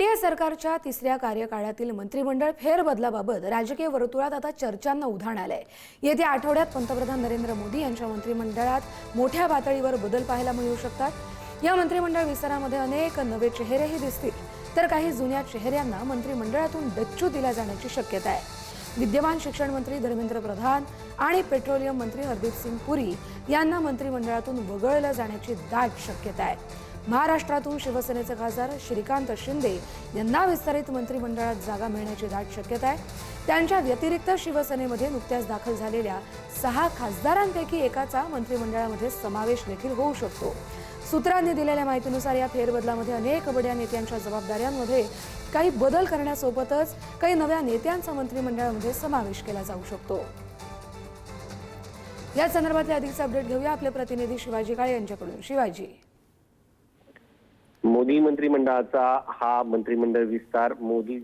NDA सरकारच्या तिसऱ्या कार्यकाळातील मंत्रिमंडळ फेरबदलाबाबत राजकीय वर्तुळात आता चर्चांना उधाण आलंय। येत्या आठवड्यात पंतप्रधान नरेंद्र मोदी यांच्या मंत्रिमंडळात मोठ्या पातळीवर बदल पाहायला मिळू शकतात। या मंत्रिमंडळ विस्तारामध्ये अनेक नवे चेहरेही दिसतील, तर काही जुन्या चेहऱ्यांना मंत्रिमंडळातून डच्चू दिला जाण्याची शक्यता आहे। विद्यमान शिक्षण मंत्री धर्मेंद्र प्रधान आणि पेट्रोलियम मंत्री हरदीप सिंग पुरी यांना मंत्रिमंडळातून वगळलं जाण्याची दाट शक्यता आहे। महाराष्ट्रातून शिवसेनेचे खासदार श्रीकांत शिंदे यांना विस्तारित मंत्रिमंडळात जागा मिळण्याची दाट शक्यता आहे। त्यांच्या व्यतिरिक्त शिवसेनेमध्ये नुकत्याच दाखल झालेल्या 6 खासदारांपैकी एकाचा मंत्रिमंडळामध्ये समावेश देखील होऊ शकतो। सूत्रांनी दिलेल्या माहितीनुसार या फेरबदलामध्ये अनेक बड्या नेत्यांच्या जबाबदाऱ्यांमध्ये काही बदल करण्यासोबतच काही नव्या नेत्यांचा मंत्रिमंडळामध्ये समावेश केला जाऊ शकतो। या संदर्भातले अधिकचे अपडेट घेऊया आपले प्रतिनिधी शिवाजी काळे यांच्याकडून। शिवाजी, मोदी मंत्रिमंडळाचा हा मंत्रिमंडळ विस्तार मोदी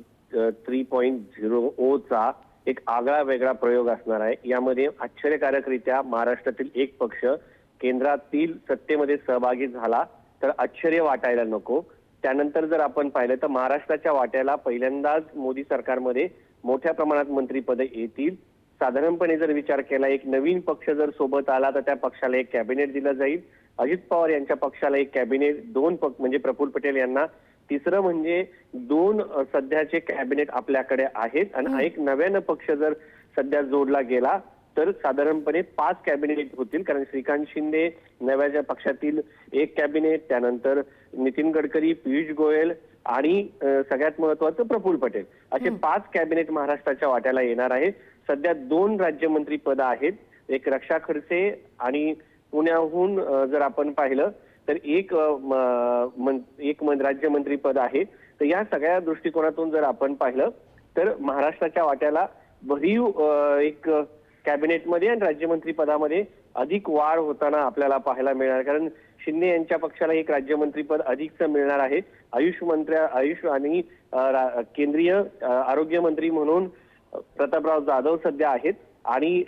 3.0 चा एक आगळा वेगळा प्रयोग असणार आहे। यामध्ये आश्चर्यकारकरित्या महाराष्ट्रातील एक पक्ष केंद्रातील सत्तेमध्ये सहभागी झाला तर आश्चर्य वाटायला नको। त्यानंतर जर आपण पाहिलं तर महाराष्ट्राच्या वाट्याला पहिल्यांदाच मोदी सरकारमध्ये मोठ्या प्रमाणात मंत्रिपदे येतील। साधारणपणे जर विचार केला, एक नवीन पक्ष जर सोबत आला तर त्या पक्षाला एक कॅबिनेट दिलं जाईल। अजित पवार यांच्या पक्षाला एक कॅबिनेट, 2 म्हणजे प्रफुल्ल पटेल यांना, तिसरं म्हणजे 2 सध्याचे कॅबिनेट आपल्याकडे आहेत आणि एक नव्यानं पक्ष जर सध्या जोडला गेला तर साधारणपणे 5 कॅबिनेट होतील। कारण श्रीकांत शिंदे नव्याच्या पक्षातील एक कॅबिनेट, त्यानंतर नितीन गडकरी, पियुष गोयल आणि सगळ्यात महत्वाचं प्रफुल्ल पटेल, असे 5 कॅबिनेट महाराष्ट्राच्या वाट्याला येणार आहे। सध्या 2 राज्यमंत्री पद आहेत, एक रक्षा खडसे आणि पुण्याहून जर आपण पाहिलं तर एक राज्यमंत्री पद आहे। तर या सगळ्या दृष्टिकोनातून जर आपण पाहिलं तर महाराष्ट्राच्या वाट्याला भरीव एक कॅबिनेटमध्ये आणि राज्यमंत्री पदामध्ये अधिक वाढ होताना आपल्याला पाहायला मिळणार। कारण शिंदे यांच्या पक्षाला एक राज्यमंत्री पद अधिकच मिळणार आहे। आयुष आणि केंद्रीय आरोग्य मंत्री म्हणून प्रतापराव जाधव सध्या आहेत आणि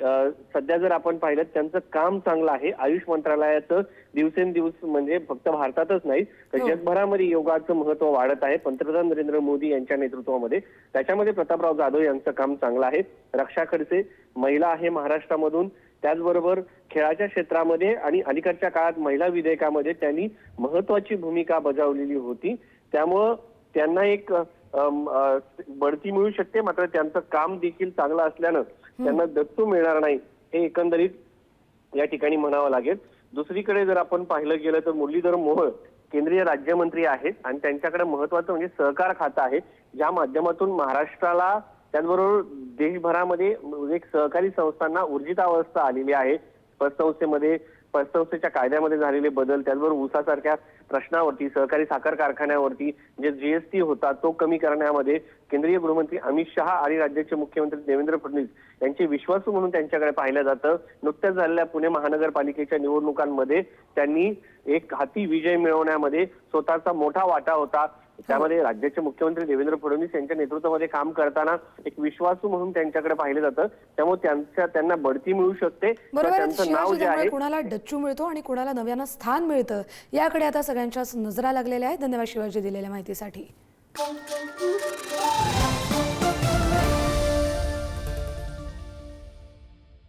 सध्या जर आपण पाहिलं त्यांचं काम चांगलं आहे। आयुष मंत्रालयाचं दिवसेंदिवस म्हणजे फक्त भारतातच नाही तर जगभरामध्ये योगाचं महत्व वाढत आहे पंतप्रधान नरेंद्र मोदी यांच्या नेतृत्वामध्ये। त्याच्यामध्ये प्रतापराव जाधव यांचं काम चांगलं आहे। रक्षा खडसे महिला आहे महाराष्ट्रामधून, त्याचबरोबर खेळाच्या क्षेत्रामध्ये आणि अलीकडच्या काळात महिला विधेयकामध्ये त्यांनी महत्वाची भूमिका बजावलेली होती। त्यामुळं त्यांना एक बढती मिळू शकते, मात्र त्यांचं काम देखील चांगलं असल्यानं त्यांना दत्तू मिळणार नाही हे एकंदरीत या ठिकाणी म्हणावं लागेल। दुसरीकडे जर आपण पाहिलं गेलं तर मुरलीधर मोहोळ केंद्रीय राज्यमंत्री आहेत आणि त्यांच्याकडे महत्वाचं म्हणजे सहकार खातं आहे, ज्या माध्यमातून महाराष्ट्राला त्याचबरोबर देशभरामध्ये एक सहकारी संस्थांना ऊर्जितावस्था आलेली आहे। पतसंस्थेच्या कायद्यामध्ये झालेले बदल, त्याचबरोबर ऊसासारख्या प्रश्नावरती, सहकारी साखर कारखान्यावरती जे जीएसटी होता तो कमी करण्यामध्ये केंद्रीय गृहमंत्री अमित शहा आणि राज्याचे मुख्यमंत्री देवेंद्र फडणवीस यांचे विश्वासू म्हणून त्यांच्याकडे पाहिलं जातं। नुकत्याच झालेल्या पुणे महानगरपालिकेच्या निवडणुकांमध्ये त्यांनी एक हाती विजय मिळवण्यामध्ये स्वतःचा मोठा वाटा होता। त्यामध्ये राज्याचे मुख्यमंत्री देवेंद्र फडणवीस यांच्या नेतृत्वामध्ये काम करताना एक विश्वासू म्हणून त्यांच्याकडे पाहिलं जातं। त्यामुळे त्यांना बढती मिळू शकते। त्यांचं नाव जे आहे, कुणाला डच्चू मिळतो आणि कुणाला नव्यानं स्थान मिळतं याकडे आता सगळ्यांच्याच नजरा लागलेल्या आहेत। धन्यवाद शिवाजी दिलेल्या माहितीसाठी।